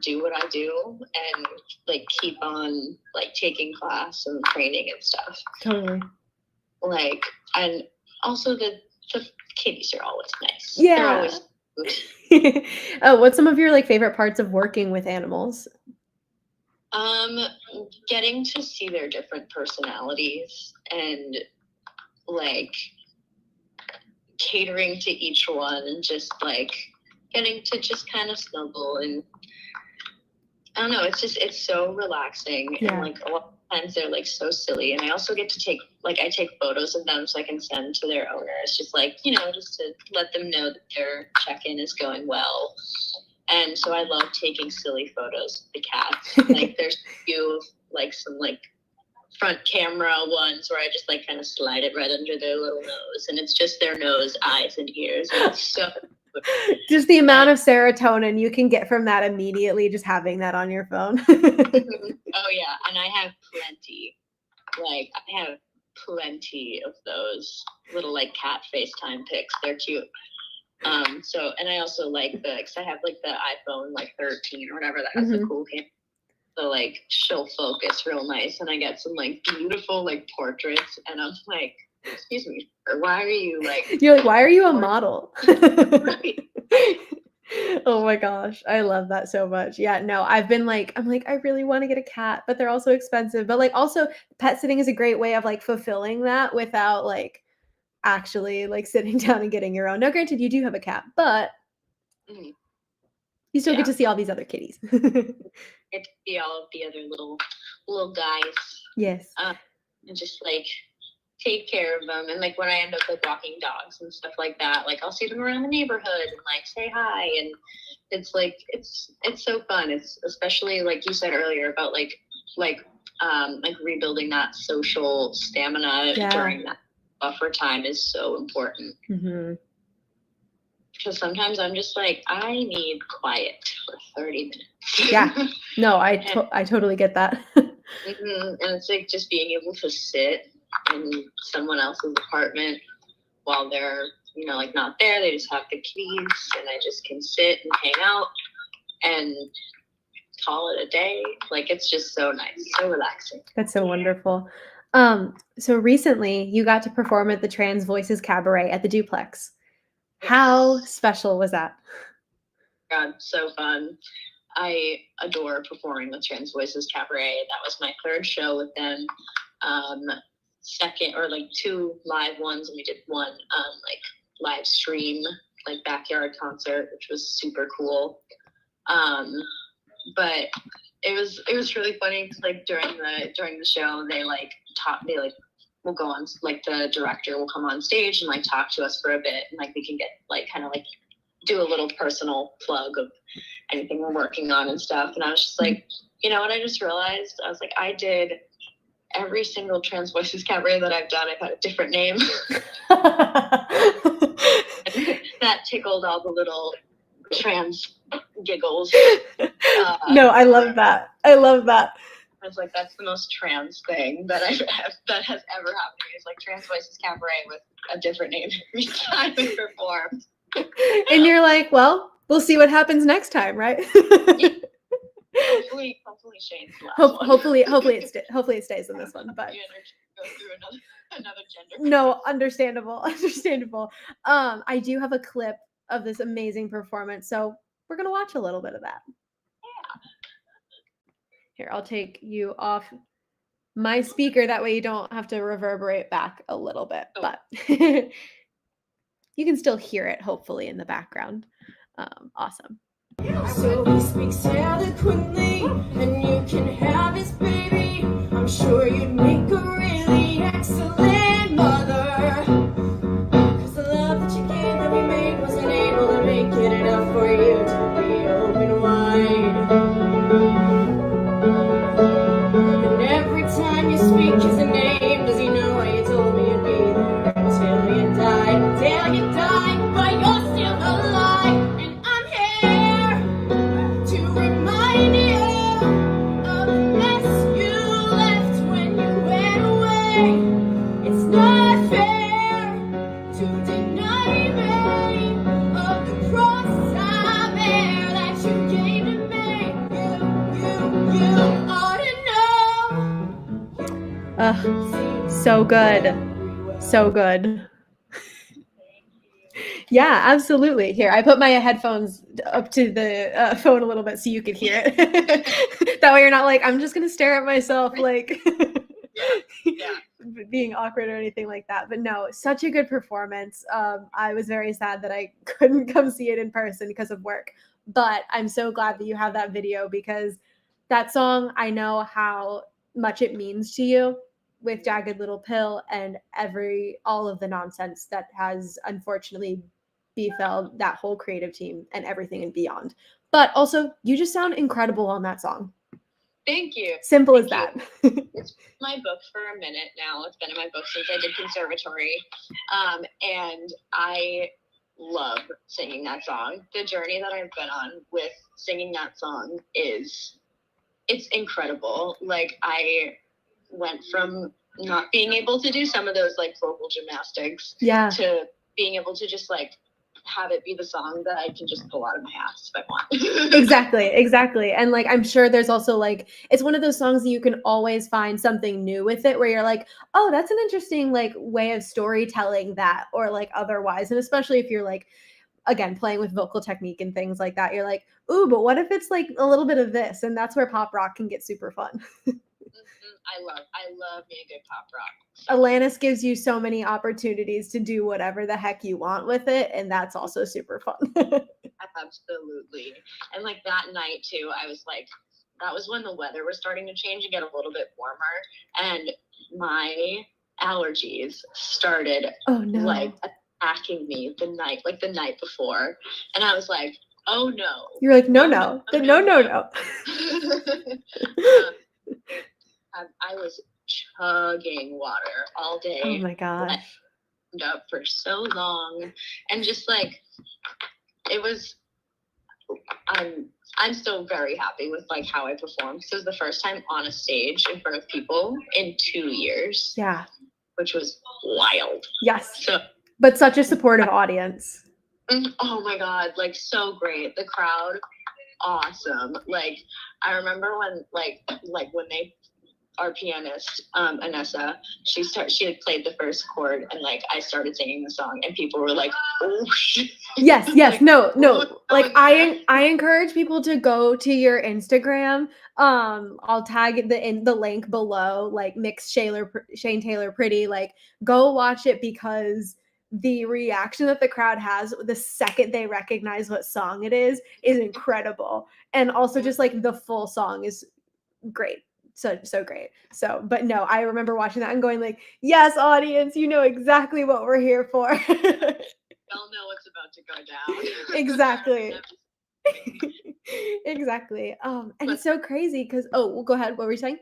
do what I do and like keep on like taking class and training and stuff. Totally. Like, and also the kitties are always nice. Yeah. They're always cute. Oh, what's some of your like favorite parts of working with animals? Getting to see their different personalities and like catering to each one, and just like getting to just kind of snuggle, and I don't know, it's so relaxing. Yeah. And like a lot of times they're like so silly, and I also get to take photos of them so I can send to their owners, just like, you know, just to let them know that their check-in is going well. And so I love taking silly photos of the cats. Like there's a few like some like front camera ones where I just like kind of slide it right under their little nose, and it's just their nose, eyes, and ears, and it's so just the amount of serotonin you can get from that immediately, just having that on your phone. Oh yeah, and I have plenty. Like I have plenty of those little like cat FaceTime pics. They're cute. So, and I also like because I have like the iPhone like 13 or whatever that has the cool camera. So like she'll focus real nice, and I get some like beautiful like portraits, and I'm like, excuse me, why are you like? You're like, why are you a model? Right. Oh my gosh, I love that so much. Yeah, no, I'm like, I really want to get a cat, but they're also expensive. But like also pet sitting is a great way of like fulfilling that without like actually like sitting down and getting your own. Now, granted, you do have a cat, but you still get to see all these other kitties. Get to see all of the other little guys. Yes. And just like take care of them. And like when I end up like walking dogs and stuff like that, like I'll see them around the neighborhood and like say hi, and it's like it's so fun. It's especially like you said earlier about like rebuilding that social stamina during that buffer time is so important. Because sometimes I'm just like, I need quiet for 30 minutes. Yeah. No, I totally get that. And it's like just being able to sit in someone else's apartment while they're, you know, like not there. They just have the keys, and I just can sit and hang out and call it a day. Like it's just so nice, so relaxing. That's so wonderful. So recently you got to perform at the Trans Voices Cabaret at the Duplex. How special was that? God, so fun. I adore performing with Trans Voices Cabaret. That was my third show with them. Second, or like 2 live ones, and we did one like live stream, like backyard concert, which was super cool. But it was really funny because like during the show they will go on, like the director will come on stage and like talk to us for a bit, and like we can get like kind of like do a little personal plug of anything we're working on and stuff. And I was just like, you know what, I just realized, I was like, I did every single Trans Voices Cabaret that I've done, I've had a different name. That tickled all the little trans giggles. No, I love that. I love that. I was like, that's the most trans thing that has ever happened to me. It's like Trans Voices Cabaret with a different name every time we perform. And you're like, well, we'll see what happens next time, right? Hopefully Shane's the last one. Hopefully it stays in this one. But Go through another gender. No, understandable. I do have a clip of this amazing performance, so we're gonna watch a little bit of that. Yeah. Here, I'll take you off my speaker. That way you don't have to reverberate back a little bit, but you can still hear it, hopefully, in the background. Awesome. So he speaks eloquently, and you can have his baby. I'm sure you'd make a really excellent mother. Cause the love that you gave that we made wasn't able to make it enough for you to be open wide. And every time you speak his name, does he know how you told me you'd be there until you died? Till you died, but you're still alive. And I'm here to remind you of the mess you left when you went away. It's not fair to deny me of the cross I bear that you gave to me. You ought to know. So good. So good. Yeah, absolutely. Here, I put my headphones up to the phone a little bit so you could hear it. That way you're not like, I'm just going to stare at myself, like being awkward or anything like that. But no, such a good performance. I was very sad that I couldn't come see it in person because of work. But I'm so glad that you have that video, because that song, I know how much it means to you with Jagged Little Pill and all of the nonsense that has unfortunately befell that whole creative team and everything and beyond. But also, you just sound incredible on that song. Thank you. Simple Thank as that. It's my book for a minute now. It's been in my book since I did conservatory. And I love singing that song. The journey that I've been on with singing that song it's incredible. Like, I went from not being able to do some of those like vocal gymnastics to being able to just like have it be the song that I can just pull out of my ass if I want. Exactly. And like, I'm sure there's also like, it's one of those songs that you can always find something new with it, where you're like, oh, that's an interesting like way of storytelling that, or like otherwise. And especially if you're like, again, playing with vocal technique and things like that, you're like, ooh, but what if it's like a little bit of this? And that's where pop rock can get super fun. I love me a good pop rock. Alanis gives you so many opportunities to do whatever the heck you want with it, and that's also super fun. Absolutely. And like that night too, I was like, that was when the weather was starting to change and get a little bit warmer, and my allergies started like attacking me the night before, and I was like, oh no. You're like, no. I was chugging water all day. Oh my gosh. Up for so long, and just like it was, I'm still very happy with like how I performed. So it was the first time on a stage in front of people in 2 years. Yeah. Which was wild. Yes. But such a supportive audience. Oh my God, like so great. The crowd, awesome. Like I remember when when our pianist, Anessa, she had played the first chord, and like I started singing the song, and people were like, oh shit. Yes, like, no. Like I encourage people to go to your Instagram. I'll tag the link below, like Shane Taylor Pretty. Like, go watch it, because the reaction that the crowd has the second they recognize what song it is incredible. And also just like the full song is great. So great. So, but no, I remember watching that and going like, yes, audience, you know exactly what we're here for. Y'all know what's about to go down. Exactly. Exactly. And it's so crazy because, well, go ahead. What were you saying?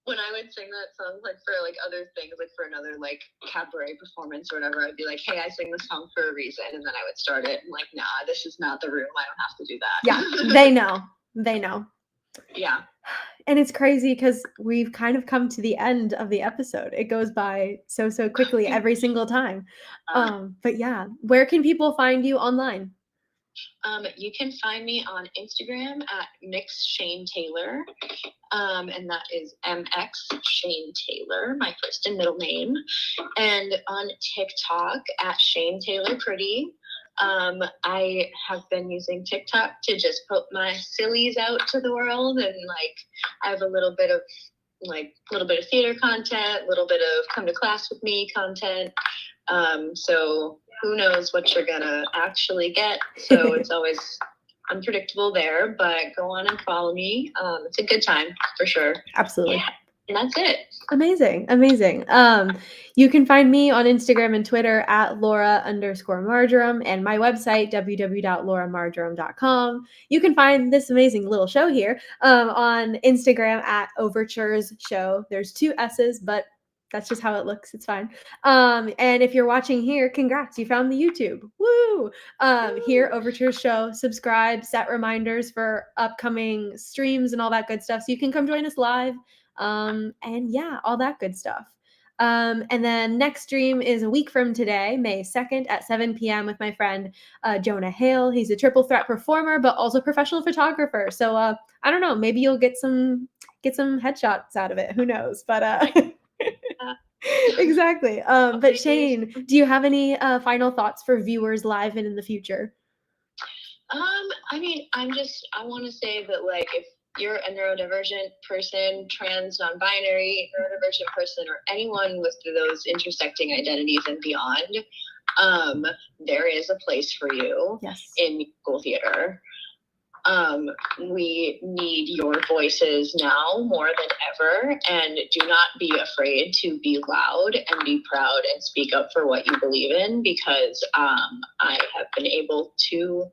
When I would sing that song, like for like other things, like for another like cabaret performance or whatever, I'd be like, hey, I sing this song for a reason. And then I would start it and like, nah, this is not the room. I don't have to do that. Yeah, they know. Yeah. And it's crazy because we've kind of come to the end of the episode. It goes by so quickly every single time. But yeah, where can people find you online? You can find me on Instagram at Mix Shane Taylor, and that is MX Shane Taylor, my first and middle name, and on TikTok at Shane Taylor Pretty. I have been using TikTok to just put my sillies out to the world, and like I have a little bit of theater content, a little bit of come to class with me content. So who knows what you're gonna actually get. So it's always unpredictable there, but go on and follow me. It's a good time for sure. Absolutely. Yeah, and that's it. Amazing. You can find me on Instagram and Twitter at Lora_Marjoram, and my website, www.loramarjoram.com. You can find this amazing little show here on Instagram at Overtures Show. There's 2 S's, but that's just how it looks. It's fine. And if you're watching here, congrats, you found the YouTube. Woo! Here, Overtures Show. Subscribe, set reminders for upcoming streams and all that good stuff, so you can come join us live. And yeah, all that good stuff. And then next stream is a week from today, May 2nd at 7 p.m. with my friend Jonah Hale. He's a triple threat performer, but also professional photographer. So I don't know, maybe you'll get some headshots out of it. Who knows? But exactly. But Shane, do you have any final thoughts for viewers live and in the future? I mean, I want to say that like if you're a neurodivergent person, trans, non-binary, neurodivergent person, or anyone with those intersecting identities and beyond, there is a place for you. Yes. In musical theater. We need your voices now more than ever, and do not be afraid to be loud and be proud and speak up for what you believe in, because I have been able to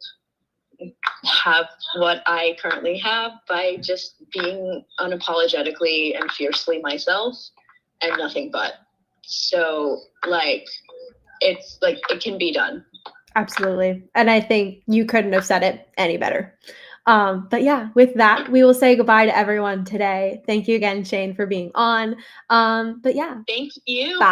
have what I currently have by just being unapologetically and fiercely myself and nothing but. So like it's like it can be done. Absolutely. And I think you couldn't have said it any better. But yeah, with that, we will say goodbye to everyone today. Thank you again, Shane, for being on. But yeah. Thank you. Bye.